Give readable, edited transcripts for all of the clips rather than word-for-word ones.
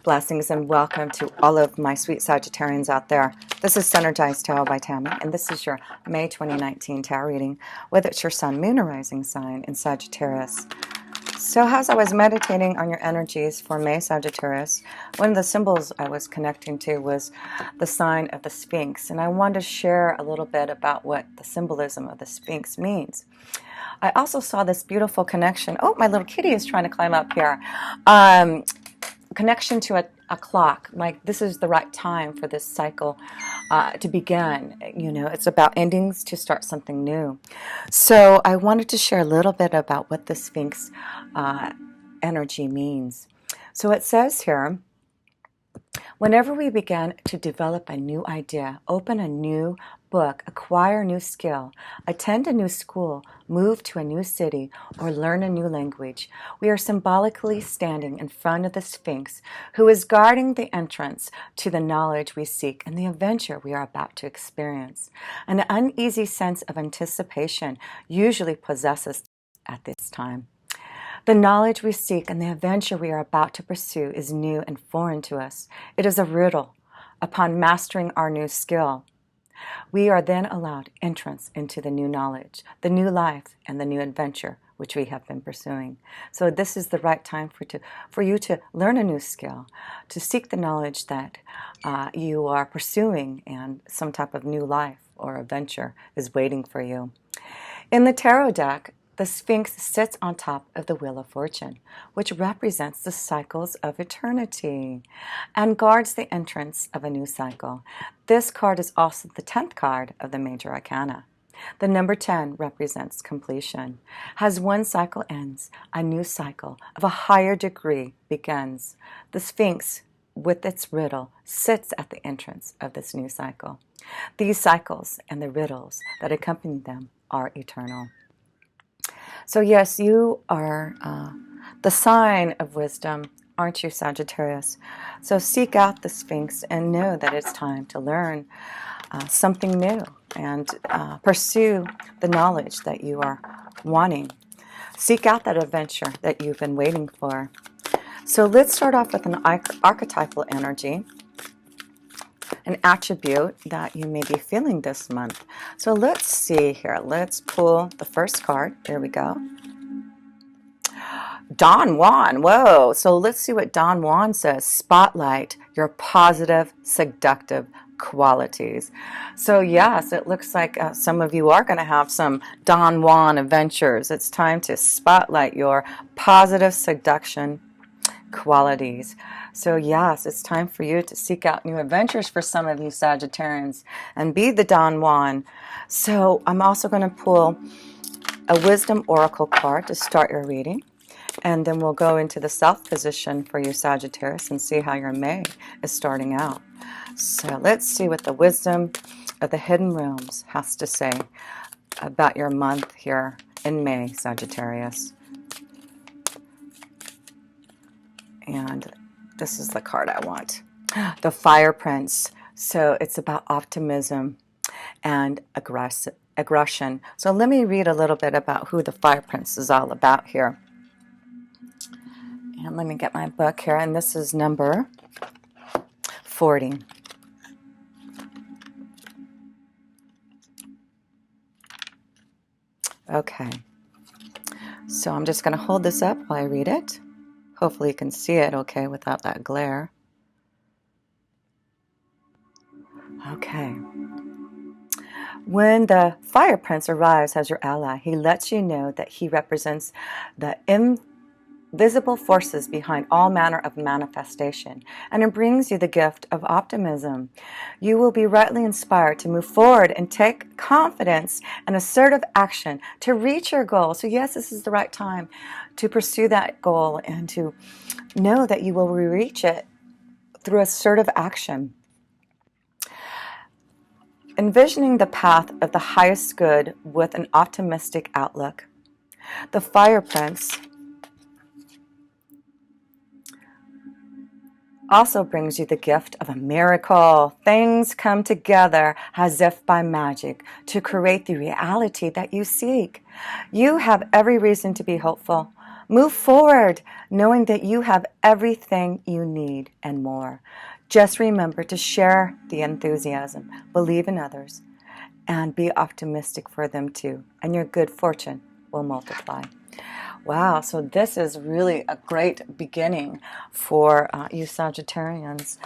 Blessings and welcome to all of my sweet Sagittarians out there. This is Synergized Tarot by Tammy, and this is your May 2019 tarot reading, whether it's your sun, moon, or rising sign in Sagittarius. So as I was meditating on your energies for May Sagittarius, one of the symbols I was connecting to was the sign of the Sphinx, and I wanted to share a little bit about what the symbolism of the Sphinx means. I also saw this beautiful connection. Oh, my little kitty is trying to climb up here. Connection to a clock, like this is the right time for this cycle to begin. You know, it's about endings to start something new. So I wanted to share a little bit about what the Sphinx energy means. So it says here, whenever we begin to develop a new idea, open a new book, acquire a new skill, attend a new school, move to a new city, or learn a new language, we are symbolically standing in front of the Sphinx, who is guarding the entrance to the knowledge we seek and the adventure we are about to experience. An uneasy sense of anticipation usually possesses at this time. The knowledge we seek and the adventure we are about to pursue is new and foreign to us. It is a riddle. Upon mastering our new skill, we are then allowed entrance into the new knowledge, the new life, and the new adventure which we have been pursuing. So this is the right time for you to learn a new skill, to seek the knowledge that you are pursuing, and some type of new life or adventure is waiting for you. In the tarot deck, the Sphinx sits on top of the Wheel of Fortune, which represents the cycles of eternity and guards the entrance of a new cycle. This card is also the 10th card of the Major Arcana. The number 10 represents completion. As one cycle ends, a new cycle of a higher degree begins. The Sphinx, with its riddle, sits at the entrance of this new cycle. These cycles and the riddles that accompany them are eternal. So yes, you are the sign of wisdom, aren't you, Sagittarius? So seek out the Sphinx and know that it's time to learn something new and pursue the knowledge that you are wanting. Seek out that adventure that you've been waiting for. So let's start off with an archetypal energy, an attribute that you may be feeling this month. So let's see here. Let's pull the first card. There we go. Don Juan. Whoa. So let's see what Don Juan says. Spotlight your positive, seductive qualities. So yes, it looks like some of you are going to have some Don Juan adventures. It's time to spotlight your positive seduction qualities. So yes, it's time for you to seek out new adventures for some of you Sagittarians and be the Don Juan. So I'm also going to pull a wisdom oracle card to start your reading, and then we'll go into the self position for you Sagittarius and see how your May is starting out. So let's see what the wisdom of the hidden realms has to say about your month here in May, Sagittarius. And this is the card I want. The Fire Prince. So it's about optimism and aggression. So let me read a little bit about who the Fire Prince is all about here. And let me get my book here. And this is number 40. Okay. So I'm just going to hold this up while I read it. Hopefully you can see it okay without that glare. Okay. When the Fire Prince arrives as your ally, he lets you know that he represents the invisible forces behind all manner of manifestation, and it brings you the gift of optimism. You will be rightly inspired to move forward and take confidence and assertive action to reach your goal. So yes, this is the right time to pursue that goal and to know that you will reach it through assertive action. Envisioning the path of the highest good with an optimistic outlook. The Fire Prince also brings you the gift of a miracle. Things come together as if by magic to create the reality that you seek. You have every reason to be hopeful. Move forward, knowing that you have everything you need and more. Just remember to share the enthusiasm, believe in others, and be optimistic for them too, and your good fortune will multiply. Wow, so this is really a great beginning for you Sagittarians,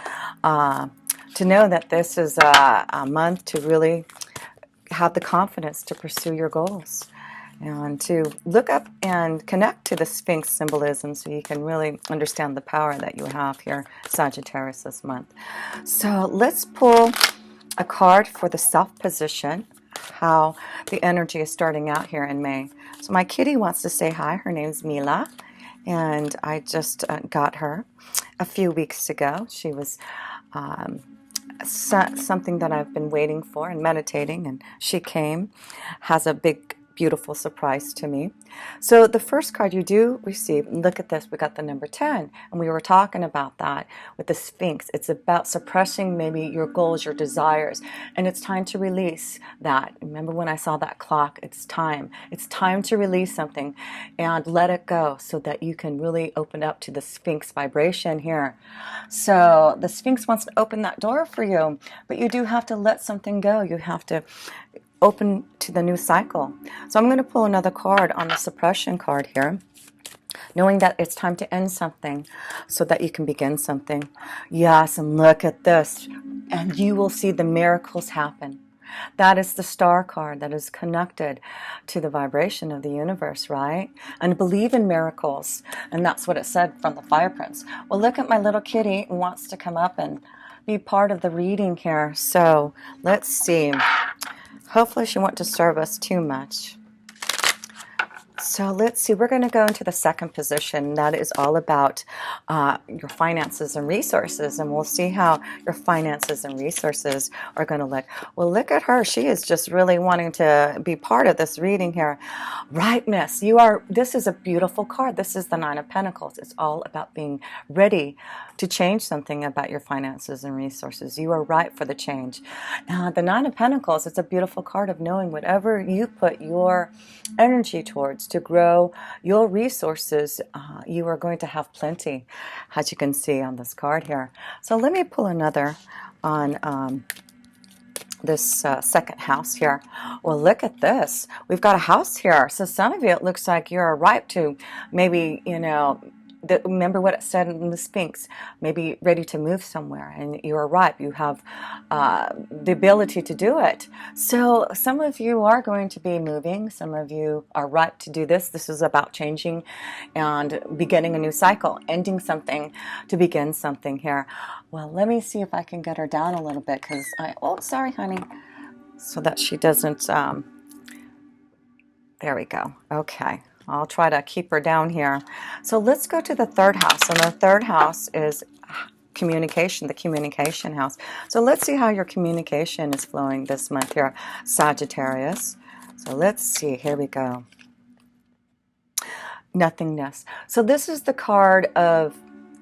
to know that this is a month to really have the confidence to pursue your goals and to look up and connect to the Sphinx symbolism so you can really understand the power that you have here, Sagittarius, this month. So let's pull a card for the self position, how the energy is starting out here in May. So my kitty wants to say hi. Her name's Mila, and I just got her a few weeks ago. She was something that I've been waiting for and meditating, and she came, has a big beautiful surprise to me. So the first card you do receive, look at this, we got the number 10, and we were talking about that with the Sphinx. It's about suppressing maybe your goals, your desires, and it's time to release that. Remember when I saw that clock? It's time to release something and let it go so that you can really open up to the Sphinx vibration here. So the Sphinx wants to open that door for you, but you do have to let something go. You have to open to the new cycle. So I'm going to pull another card on the suppression card here, knowing that it's time to end something so that you can begin something. Yes, and look at this, and you will see the miracles happen. That is the star card that is connected to the vibration of the universe, right? And believe in miracles. And that's what it said from the Fire Prince. Well, look at my little kitty who wants to come up and be part of the reading here. So let's see. Hopefully she won't disturb us too much. So let's see, we're going to go into the second position. That is all about your finances and resources, and we'll see how your finances and resources are going to look. Well, look at her. She is just really wanting to be part of this reading here. Ripeness. This is a beautiful card. This is the Nine of Pentacles. It's all about being ready to change something about your finances and resources. You are ripe for the change. The Nine of Pentacles, it's a beautiful card of knowing whatever you put your energy towards to grow your resources, you are going to have plenty, as you can see on this card here. So let me pull another on this second house here. Well, look at this. We've got a house here. So some of you, it looks like you're ripe to maybe, remember what it said in the Sphinx, maybe ready to move somewhere, and you're ripe. You have the ability to do it. So some of you are going to be moving. Some of you are ripe to do this. This is about changing and beginning a new cycle, ending something to begin something here. Well, let me see if I can get her down a little bit, because oh, sorry, honey, so that she doesn't, there we go. Okay. I'll try to keep her down here. So let's go to the third house. And the third house is communication, the communication house. So let's see how your communication is flowing this month here, Sagittarius. So let's see. Here we go. Nothingness. So this is the card of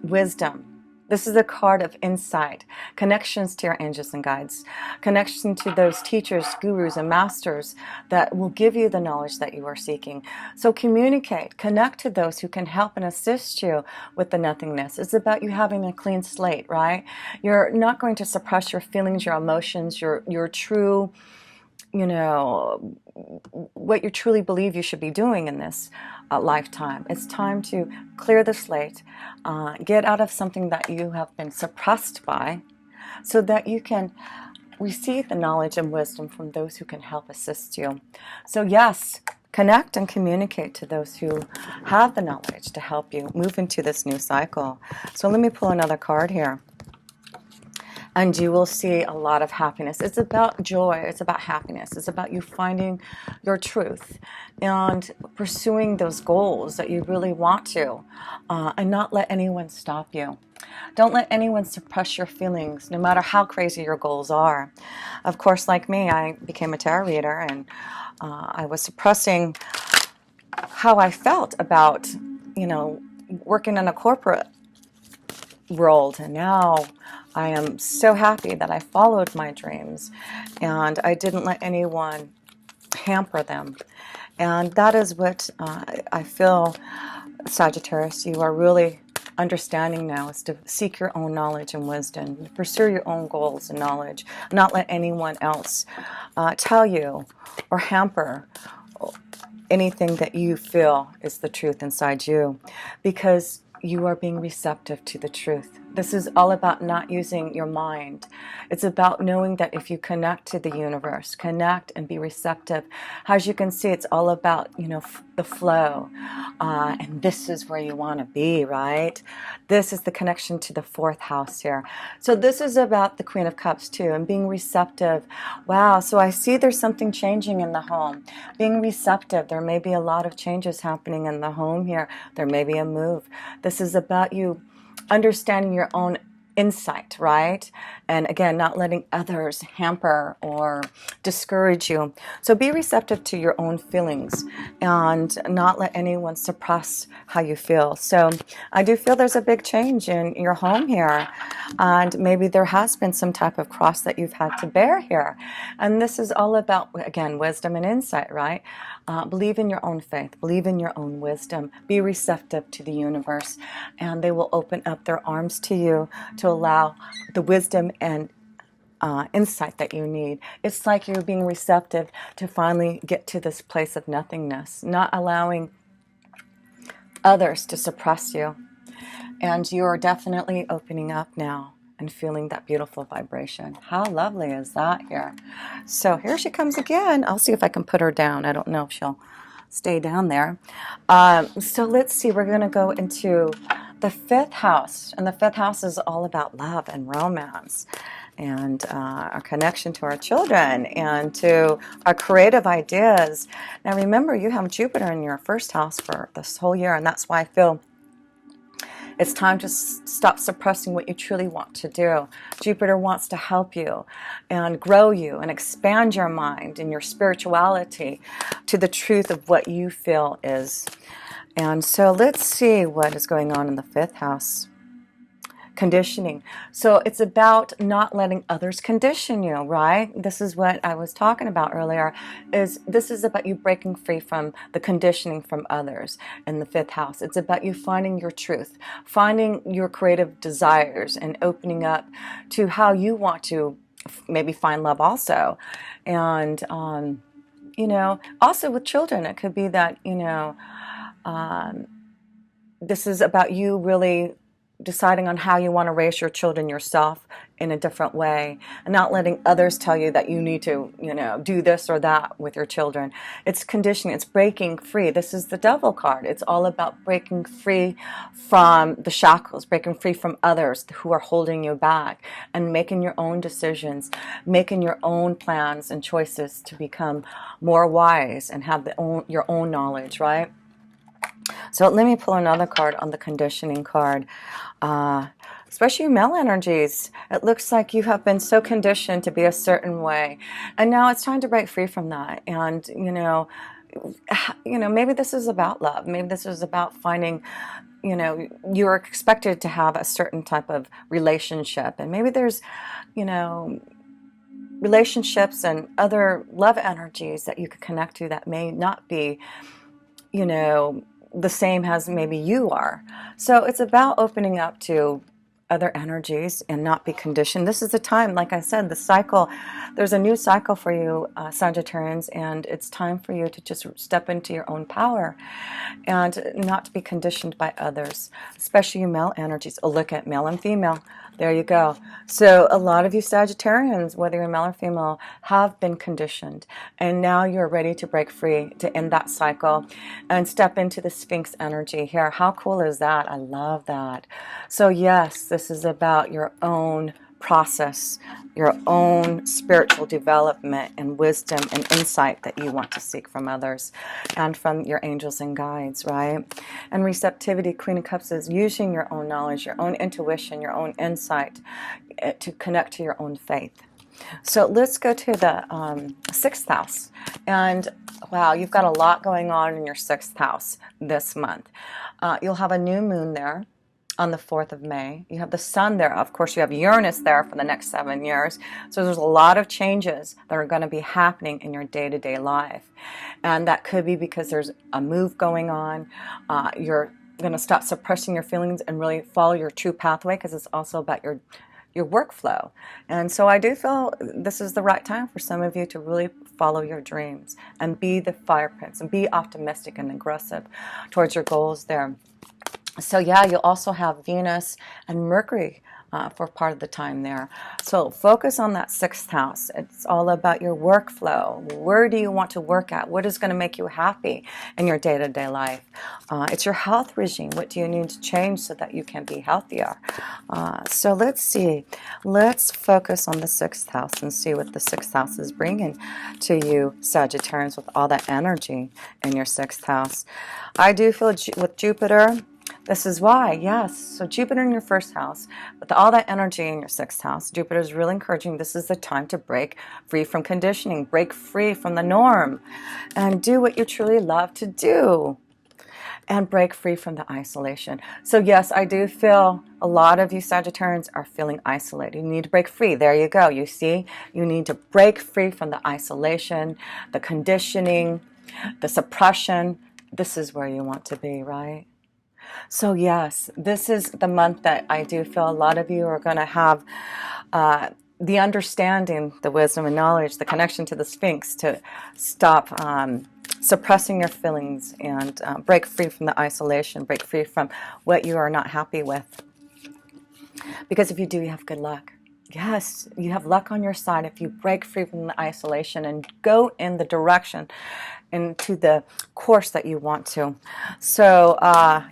wisdom. This is a card of insight, connections to your angels and guides, connection to those teachers, gurus, and masters that will give you the knowledge that you are seeking. So communicate, connect to those who can help and assist you with the nothingness. It's about you having a clean slate, right? You're not going to suppress your feelings, your emotions, your true, what you truly believe you should be doing in this lifetime. It's time to clear the slate, get out of something that you have been suppressed by, so that you can receive the knowledge and wisdom from those who can help assist you. So yes, connect and communicate to those who have the knowledge to help you move into this new cycle. So let me pull another card here. And you will see a lot of happiness. It's about joy. It's about happiness. It's about you finding your truth and pursuing those goals that you really want to, and not let anyone stop you. Don't let anyone suppress your feelings, no matter how crazy your goals are. Of course, like me, I became a tarot reader, and I was suppressing how I felt about, working in a corporate world, and now I am so happy that I followed my dreams and I didn't let anyone hamper them. And that is what I feel Sagittarius, you are really understanding now is to seek your own knowledge and wisdom, pursue your own goals and knowledge, not let anyone else tell you or hamper anything that you feel is the truth inside you, because you are being receptive to the truth. This is all about not using your mind. It's about knowing that if you connect to the universe, connect and be receptive. As you can see, it's all about, the flow. And this is where you want to be, right? This is the connection to the fourth house here. So this is about the Queen of Cups too, and being receptive. Wow, so I see there's something changing in the home. Being receptive, there may be a lot of changes happening in the home here. There may be a move. This is about you understanding your own insight, right? And again, not letting others hamper or discourage you. So be receptive to your own feelings and not let anyone suppress how you feel. So I do feel there's a big change in your home here, and maybe there has been some type of cross that you've had to bear here. And this is all about, again, wisdom and insight, right? Believe in your own faith, believe in your own wisdom, be receptive to the universe, and they will open up their arms to you to allow the wisdom and insight that you need. It's like you're being receptive to finally get to this place of nothingness, not allowing others to suppress you. And you're definitely opening up now and feeling that beautiful vibration. How lovely is that here? So here she comes again. I'll see if I can put her down. I don't know if she'll stay down there. So let's see. We're going to go into the fifth house. And the fifth house is all about love and romance and our connection to our children and to our creative ideas. Now remember, you have Jupiter in your first house for this whole year, and that's why I feel it's time to stop suppressing what you truly want to do. Jupiter wants to help you and grow you and expand your mind and your spirituality to the truth of what you feel is. And so let's see what is going on in the fifth house. Conditioning. So it's about not letting others condition you, right? This is what I was talking about earlier. This is about you breaking free from the conditioning from others in the fifth house. It's about you finding your truth, finding your creative desires, and opening up to how you want to maybe find love also. And also with children, it could be that this is about you really deciding on how you want to raise your children yourself in a different way, and not letting others tell you that you need to, do this or that with your children. It's conditioning. It's breaking free. This is the Devil card. It's all about breaking free from the shackles, breaking free from others who are holding you back, and making your own decisions, making your own plans and choices to become more wise and have your own knowledge, right? So let me pull another card on the conditioning card. Especially male energies. It looks like you have been so conditioned to be a certain way, and now it's time to break free from that. And maybe this is about love. Maybe this is about finding, you're expected to have a certain type of relationship, and maybe there's, relationships and other love energies that you could connect to that may not be, the same as maybe you are. So it's about opening up to other energies and not be conditioned. This is the time, like I said, the cycle, there's a new cycle for you, Sagittarians, and it's time for you to just step into your own power and not to be conditioned by others, especially male energies. Oh, look at male and female. There you go. So a lot of you Sagittarians, whether you're male or female, have been conditioned, and now you're ready to break free, to end that cycle and step into the Sphinx energy here. How cool is that? I love that. So yes, this is about your own process, your own spiritual development and wisdom and insight that you want to seek from others and from your angels and guides, right? And receptivity, Queen of Cups, is using your own knowledge, your own intuition, your own insight to connect to your own faith. So let's go to the sixth house. And wow, you've got a lot going on in your sixth house this month. You'll have a new moon there on the 4th of May. You have the sun there. Of course, you have Uranus there for the next 7 years. So there's a lot of changes that are going to be happening in your day-to-day life. And that could be because there's a move going on. You're going to stop suppressing your feelings and really follow your true pathway, because it's also about your workflow. And so I do feel this is the right time for some of you to really follow your dreams and be the fire prince and be optimistic and aggressive towards your goals there. So yeah, you'll also have Venus and Mercury for part of the time there. So focus on that 6th house. It's all about your workflow. Where do you want to work at? What is going to make you happy in your day-to-day life? It's your health regime. What do you need to change so that you can be healthier? So let's see. Let's focus on the 6th house and see what the 6th house is bringing to you, Sagittarians, with all that energy in your 6th house. I do feel with Jupiter, this is why, yes. So Jupiter in your 1st house, with all that energy in your 6th house, Jupiter is really encouraging this is the time to break free from conditioning, break free from the norm, and do what you truly love to do, and break free from the isolation. So yes, I do feel a lot of you Sagittarians are feeling isolated. You need to break free. There you go. You see, you need to break free from the isolation, the conditioning, the suppression. This is where you want to be, right? So yes, this is the month that I do feel a lot of you are going to have the understanding, the wisdom and knowledge, the connection to the Sphinx to stop suppressing your feelings and break free from the isolation, break free from what you are not happy with. Because if you do, you have good luck. Yes, you have luck on your side if you break free from the isolation and go in the direction into the course that you want to. So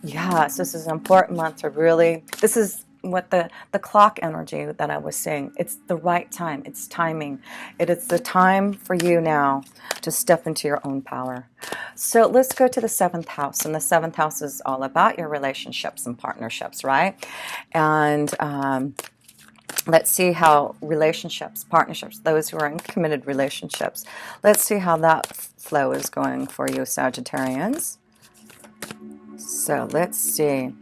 yes, this is an important month to really, this is what the clock energy that I was saying, it's the right time, it's timing. It is the time for you now to step into your own power. So let's go to the 7th house, and the 7th house is all about your relationships and partnerships, right? And let's see how relationships, partnerships, those who are in committed relationships, let's see how that flow is going for you, Sagittarians. So let's see.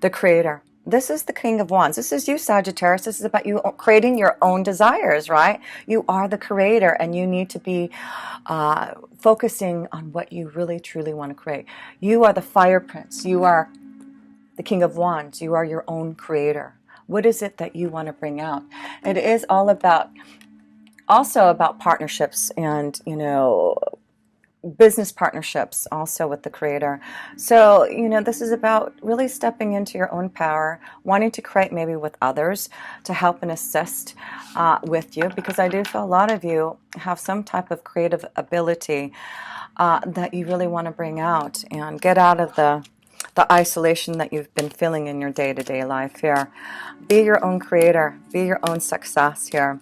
The Creator. This is the King of Wands. This is you, Sagittarius. This is about you creating your own desires, right? You are the creator, and you need to be focusing on what you really, truly want to create. You are the Fire Prince. You are the King of Wands. You are your own creator. What is it that you want to bring out? It is all about, also about partnerships and, you know, business partnerships also with the Creator. So, you know, this is about really stepping into your own power, wanting to create maybe with others to help and assist with you, because I do feel a lot of you have some type of creative ability that you really want to bring out and get out of the isolation that you've been feeling in your day-to-day life here. Be your own creator, be your own success here,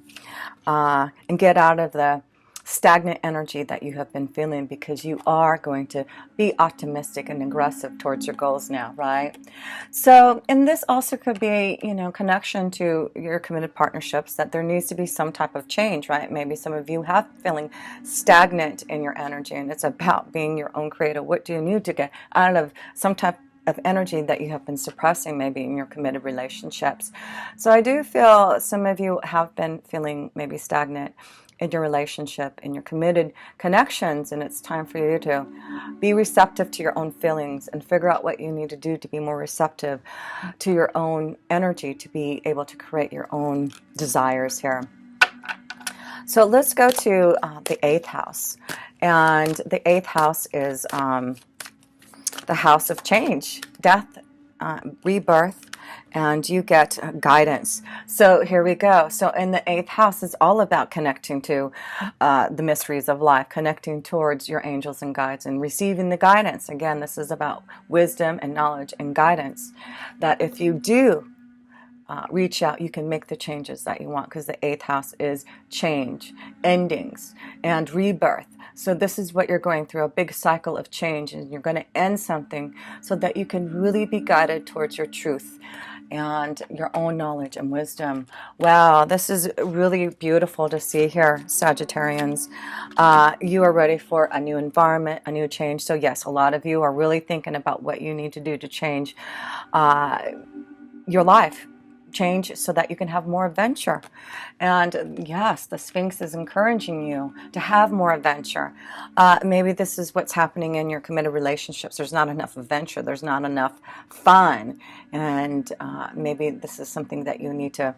and get out of the stagnant energy that you have been feeling, because you are going to be optimistic and aggressive towards your goals now, right? So, and this also could be, you know, connection to your committed partnerships, that there needs to be some type of change, right? Maybe some of you have feeling stagnant in your energy, and it's about being your own creator. What do you need to get out of some type of energy that you have been suppressing maybe in your committed relationships? So I do feel some of you have been feeling maybe stagnant in your relationship, in your committed connections, and it's time for you to be receptive to your own feelings and figure out what you need to do to be more receptive to your own energy, to be able to create your own desires here. So let's go to the 8th house, and the 8th house is the house of change, death, rebirth, and you get guidance. So here we go. So in the 8th house is all about connecting to the mysteries of life, connecting towards your angels and guides and receiving the guidance. Again, this is about wisdom and knowledge and guidance, that if you do reach out, you can make the changes that you want, because the 8th house is change, endings, and rebirth. So this is what you're going through, a big cycle of change, and you're going to end something so that you can really be guided towards your truth and your own knowledge and wisdom. Wow, this is really beautiful to see here, Sagittarians. You are ready for a new environment, a new change. So yes, a lot of you are really thinking about what you need to do to change your life. change so that you can have more adventure. And yes, the Sphinx is encouraging you to have more adventure. Maybe this is what's happening in your committed relationships. There's not enough adventure. There's not enough fun. And maybe this is something that you need to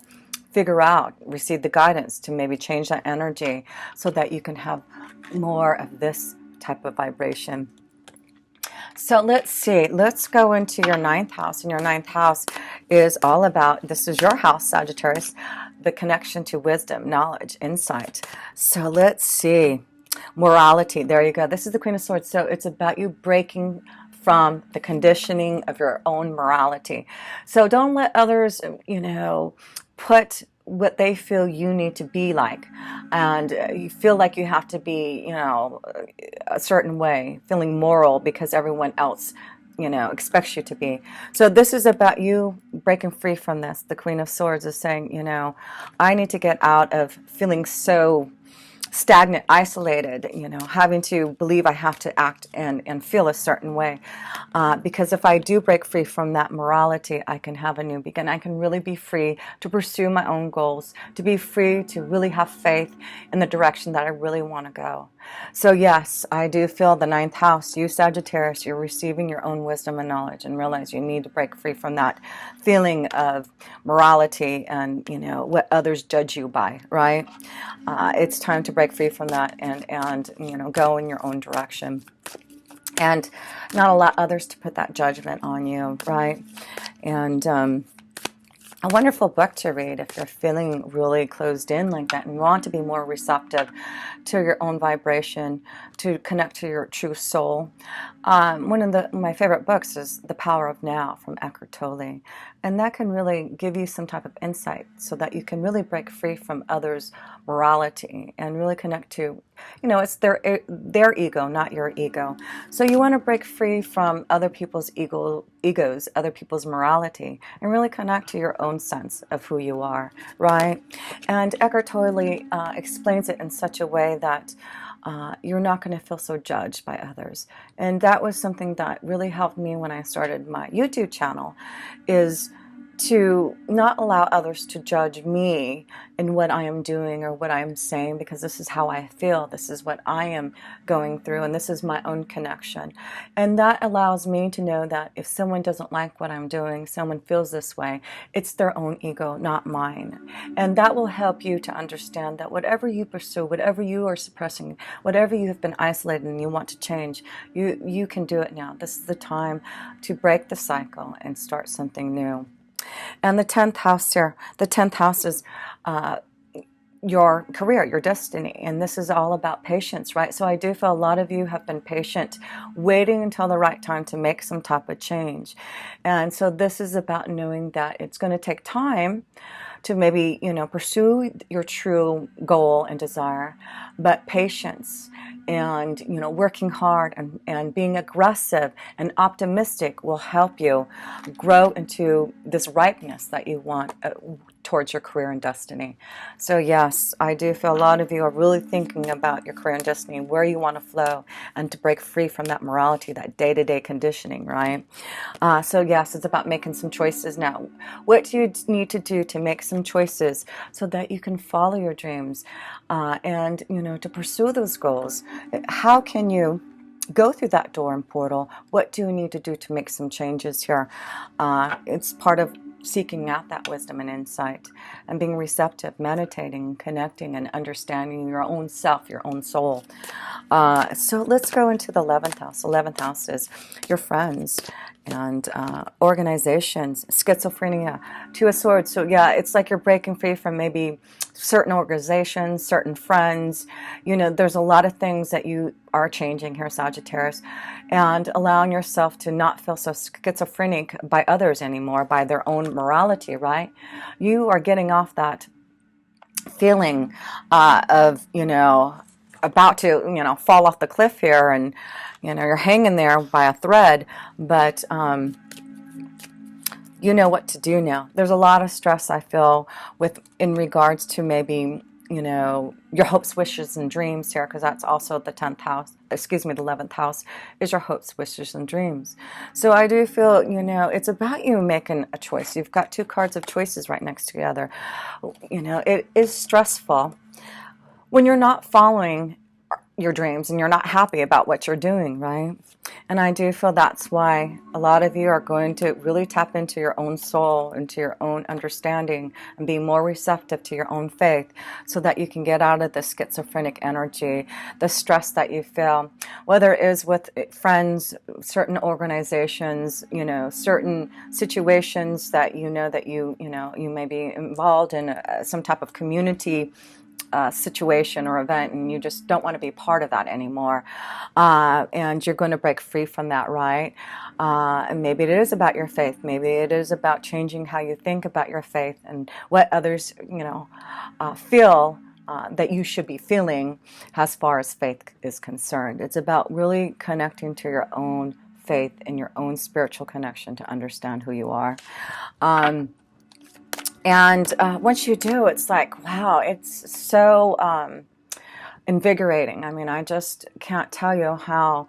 figure out, receive the guidance to maybe change that energy so that you can have more of this type of vibration. So let's see, let's go into your ninth house. And your ninth house is all about, this is your house, Sagittarius, the connection to wisdom, knowledge, insight. So let's see, morality. There you go. This is the Queen of Swords. So it's about you breaking from the conditioning of your own morality. So don't let others, put what they feel you need to be like, and you feel like you have to be, a certain way, feeling moral because everyone else, expects you to be. So this is about you breaking free from this. The Queen of Swords is saying, I need to get out of feeling so stagnant, isolated, having to believe I have to act and feel a certain way. Because if I do break free from that morality, I can have a new beginning. I can really be free to pursue my own goals, to be free to really have faith in the direction that I really want to go. So yes, I do feel the ninth house, you Sagittarius, you're receiving your own wisdom and knowledge, and realize you need to break free from that feeling of morality and, what others judge you by, right? It's time to break free from that and go in your own direction. And not allow others to put that judgment on you, right? And a wonderful book to read if you're feeling really closed in like that and want to be more receptive to your own vibration, to connect to your true soul. One of my favorite books is The Power of Now from Eckhart Tolle. And that can really give you some type of insight so that you can really break free from others' morality and really connect to, it's their ego, not your ego. So you want to break free from other people's egos, other people's morality, and really connect to your own sense of who you are, right? And Eckhart Tolle explains it in such a way that you're not going to feel so judged by others. And that was something that really helped me when I started my YouTube channel, is to not allow others to judge me in what I am doing or what I am saying, because this is how I feel, this is what I am going through, and this is my own connection. And that allows me to know that if someone doesn't like what I'm doing, someone feels this way, it's their own ego, not mine. And that will help you to understand that whatever you pursue, whatever you are suppressing, whatever you have been isolated and you want to change, you can do it now. This is the time to break the cycle and start something new. And the 10th house here, the 10th house is your career, your destiny. And this is all about patience, right? So I do feel a lot of you have been patient, waiting until the right time to make some type of change. And so this is about knowing that it's going to take time to maybe, pursue your true goal and desire, but patience and, working hard and being aggressive and optimistic will help you grow into this ripeness that you want towards your career and destiny. So yes, I do feel a lot of you are really thinking about your career and destiny, where you want to flow, and to break free from that morality, that day-to-day conditioning, right? So yes, it's about making some choices now. What do you need to do to make some choices so that you can follow your dreams and, to pursue those goals? How can you go through that door and portal? What do you need to do to make some changes here? It's part of seeking out that wisdom and insight and being receptive, meditating, connecting, and understanding your own self, your own soul. So let's go into the 11th house. 11th house is your friends and organizations, schizophrenia, Two of Swords. So yeah, it's like you're breaking free from maybe certain organizations, certain friends. There's a lot of things that you are changing here, Sagittarius, and allowing yourself to not feel so schizophrenic by others anymore, by their own morality, right? You are getting off that feeling of, about to, fall off the cliff here, and, you're hanging there by a thread, but you know what to do now. There's a lot of stress I feel in regards to maybe you know, your hopes, wishes, and dreams here, because that's also the 10th house, excuse me, the 11th house is your hopes, wishes, and dreams. So I do feel, you know, it's about you making a choice. You've got two cards of choices right next together. You know, it is stressful when you're not following your dreams and you're not happy about what you're doing, right? And I do feel that's why a lot of you are going to really tap into your own soul, into your own understanding, and be more receptive to your own faith, so that you can get out of the schizophrenic energy, the stress that you feel, whether it is with friends, certain organizations, you know, certain situations that you know that you know, you may be involved in some type of community situation or event, and you just don't want to be part of that anymore, and you're going to break free from that, right? And maybe it is about your faith, maybe it is about changing how you think about your faith and what others, you know, feel that you should be feeling as far as faith is concerned. It's about really connecting to your own faith and your own spiritual connection to understand who you are. And once you do, it's like, wow, it's so invigorating. I mean, I just can't tell you how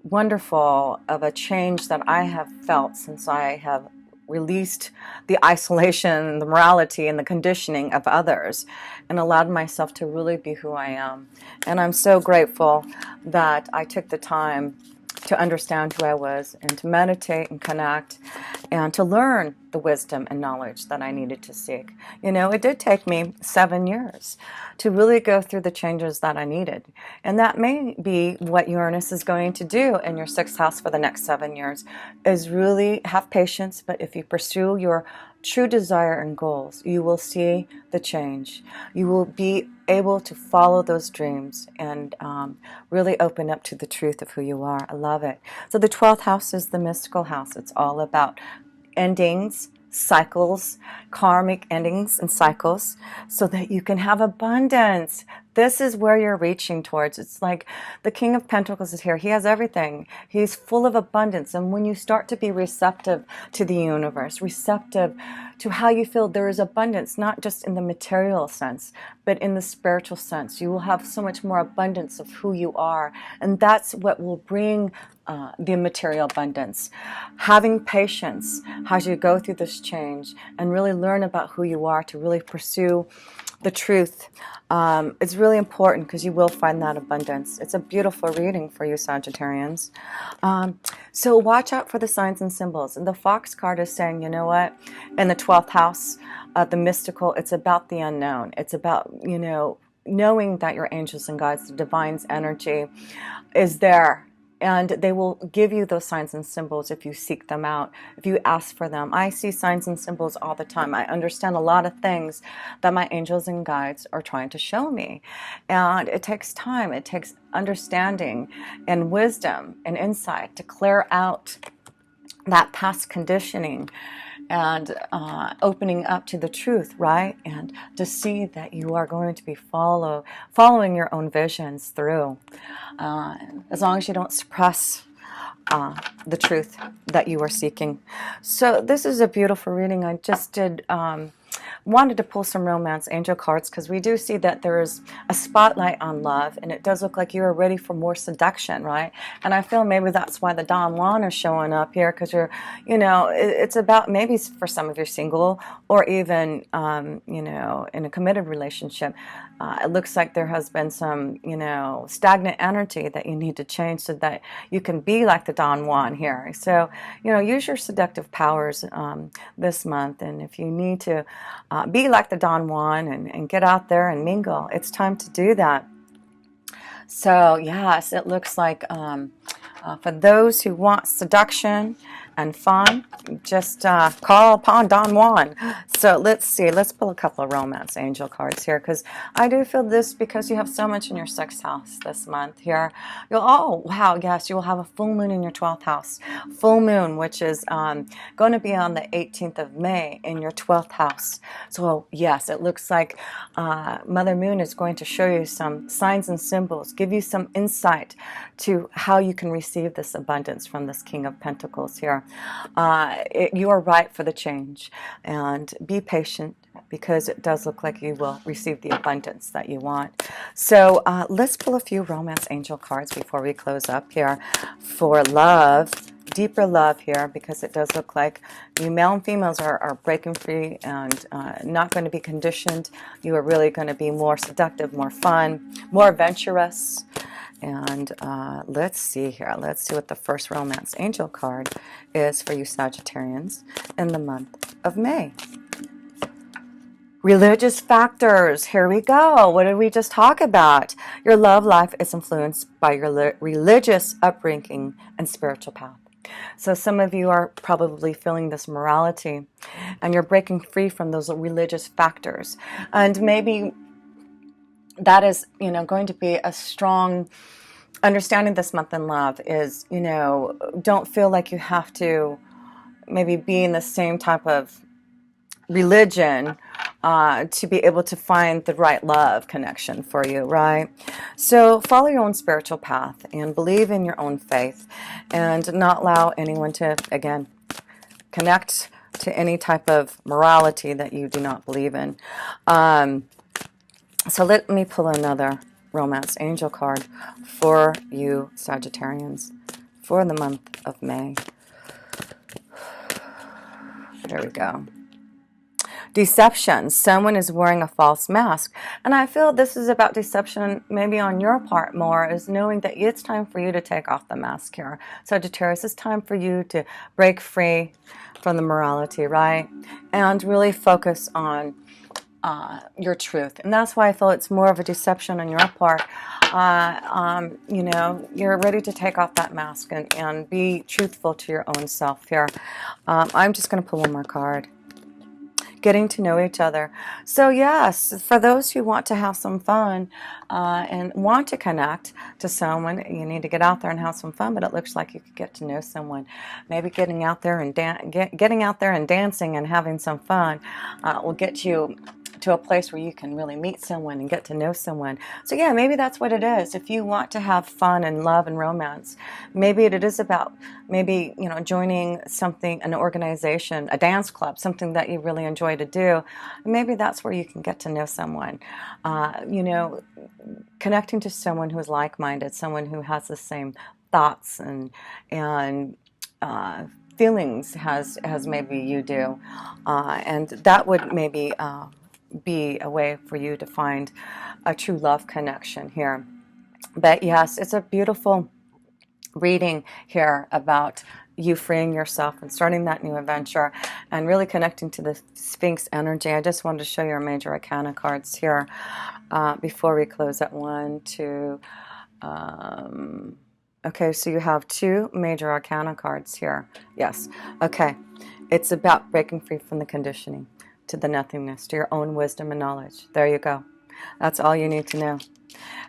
wonderful of a change that I have felt since I have released the isolation, the morality, and the conditioning of others, and allowed myself to really be who I am. And I'm so grateful that I took the time to understand who I was, and to meditate and connect, and to learn the wisdom and knowledge that I needed to seek. You know, it did take me 7 years to really go through the changes that I needed. And that may be what Uranus is going to do in your 6th house for the next 7 years, is really have patience. But if you pursue your true desire and goals, you will see the change. You will be able to follow those dreams and really open up to the truth of who you are. I love it. So the 12th house is the mystical house. It's all about endings, cycles, karmic endings and cycles, so that you can have abundance. This is where you're reaching towards. It's like the King of Pentacles is here. He has everything. He's full of abundance. And when you start to be receptive to the universe, receptive to how you feel, there is abundance, not just in the material sense, but in the spiritual sense. You will have so much more abundance of who you are. And that's what will bring the material abundance. Having patience as you go through this change and really learn about who you are, to really pursue the truth. It's really important, because you will find that abundance. It's a beautiful reading for you, Sagittarians. So watch out for the signs and symbols. And the Fox card is saying, you know what? In the 12th house, the mystical, it's about the unknown. It's about, you know, knowing that your angels and guides, the divine's energy, is there. And they will give you those signs and symbols if you seek them out, if you ask for them. I see signs and symbols all the time. I understand a lot of things that my angels and guides are trying to show me. And it takes time. It takes understanding and wisdom and insight to clear out that past conditioning, and opening up to the truth, right? And to see that you are going to be following your own visions through, as long as you don't suppress the truth that you are seeking. So this is a beautiful reading. I just wanted to pull some romance angel cards, because we do see that there is a spotlight on love, and it does look like you are ready for more seduction, right? And I feel maybe that's why the Don Juan is showing up here, because you're, you know, it's about, maybe for some of you single, or even, you know, in a committed relationship. It looks like there has been some, you know, stagnant energy that you need to change, so that you can be like the Don Juan here. So, you know, use your seductive powers this month. And if you need to be like the Don Juan and get out there and mingle, it's time to do that. So yes, it looks like for those who want seduction and fun, just call upon Don Juan. So let's see. Let's pull a couple of romance angel cards here, because I do feel this, because you have so much in your 6th house this month here. Oh, wow, yes, you will have a full moon in your 12th house. Full moon, which is going to be on the 18th of May in your 12th house. So yes, it looks like Mother Moon is going to show you some signs and symbols, give you some insight to how you can receive this abundance from this King of Pentacles here. You are right for the change, and be patient. because it does look like you will receive the abundance that you want. So let's pull a few romance angel cards before we close up here for love, deeper love here, because it does look like you male and females are breaking free and not going to be conditioned. You are really going to be more seductive, more fun, more adventurous. And let's see here. Let's see what the first romance angel card is for you Sagittarians in the month of May. Religious factors. Here we go. What did we just talk about? Your love life is influenced by your religious upbringing and spiritual path. So some of you are probably feeling this morality and you're breaking free from those religious factors. And maybe that is, going to be a strong understanding this month in love is, don't feel like you have to maybe be in the same type of religion to be able to find the right love connection for you, right? So follow your own spiritual path and believe in your own faith and not allow anyone to, again, connect to any type of morality that you do not believe in. So let me pull another romance angel card for you Sagittarians for the month of May. There we go. Deception. Someone is wearing a false mask. And I feel this is about deception maybe on your part more, is knowing that it's time for you to take off the mask here. Sagittarius, it's time for you to break free from the morality, right? And really focus on your truth. And that's why I feel it's more of a deception on your part. You're ready to take off that mask and be truthful to your own self here. I'm just going to pull one more card. Getting to know each other. So yes, for those who want to have some fun and want to connect to someone, you need to get out there and have some fun. But it looks like you could get to know someone. Maybe getting out there and getting out there and dancing and having some fun will get you to a place where you can really meet someone and get to know someone. So yeah, maybe that's what it is. If you want to have fun and love and romance, maybe it is about joining something, an organization, a dance club, something that you really enjoy to do. Maybe that's where you can get to know someone. Connecting to someone who is like-minded, someone who has the same thoughts and feelings as maybe you do, and that would maybe be a way for you to find a true love connection here. But yes, it's a beautiful reading here about you freeing yourself and starting that new adventure and really connecting to the Sphinx energy. I just wanted to show your major arcana cards here before we close at 1, 2. Okay, so you have 2 major arcana cards here. Yes. Okay. It's about breaking free from the conditioning, to the nothingness, to your own wisdom and knowledge. There you go. That's all you need to know.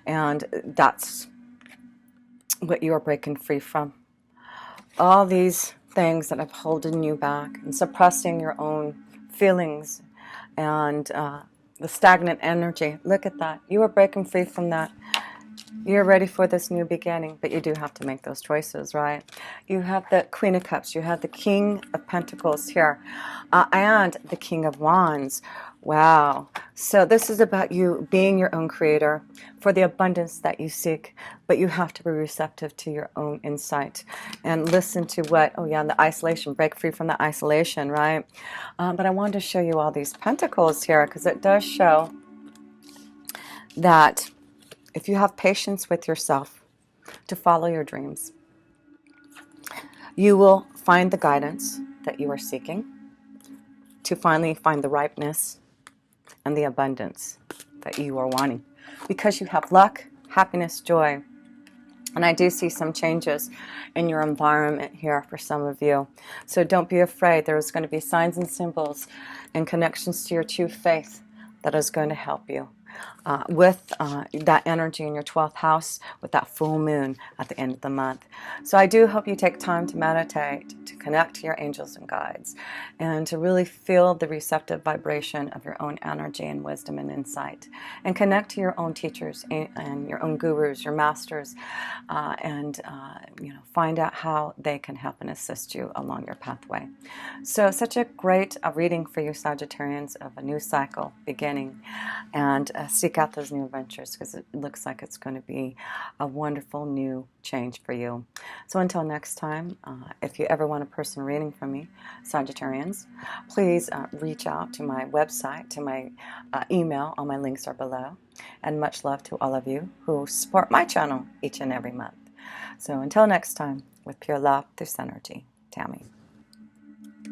And that's what you are breaking free from. All these things that have holding you back and suppressing your own feelings and the stagnant energy. Look at that. You are breaking free from that. You're ready for this new beginning, but you do have to make those choices, right? You have the Queen of Cups, you have the King of Pentacles here, and the King of Wands. Wow. So this is about you being your own creator for the abundance that you seek, but you have to be receptive to your own insight and listen to what, the isolation, break free from the isolation, right? But I wanted to show you all these pentacles here because it does show that if you have patience with yourself to follow your dreams, you will find the guidance that you are seeking to finally find the ripeness and the abundance that you are wanting. Because you have luck, happiness, joy. And I do see some changes in your environment here for some of you. So don't be afraid. There's going to be signs and symbols and connections to your true faith that is going to help you. with that energy in your 12th house with that full moon at the end of the month. So I do hope you take time to meditate, to connect to your angels and guides, and to really feel the receptive vibration of your own energy and wisdom and insight, and connect to your own teachers and your own gurus, your masters, and find out how they can help and assist you along your pathway. So such a great reading for you Sagittarians of a new cycle beginning, and seek out those new adventures, because it looks like it's going to be a wonderful new change for you. So until next time, if you ever want a personal reading from me, Sagittarians, please reach out to my website, to my email. All my links are below. And much love to all of you who support my channel each and every month. So until next time, with pure love, through Synergy, Tammy.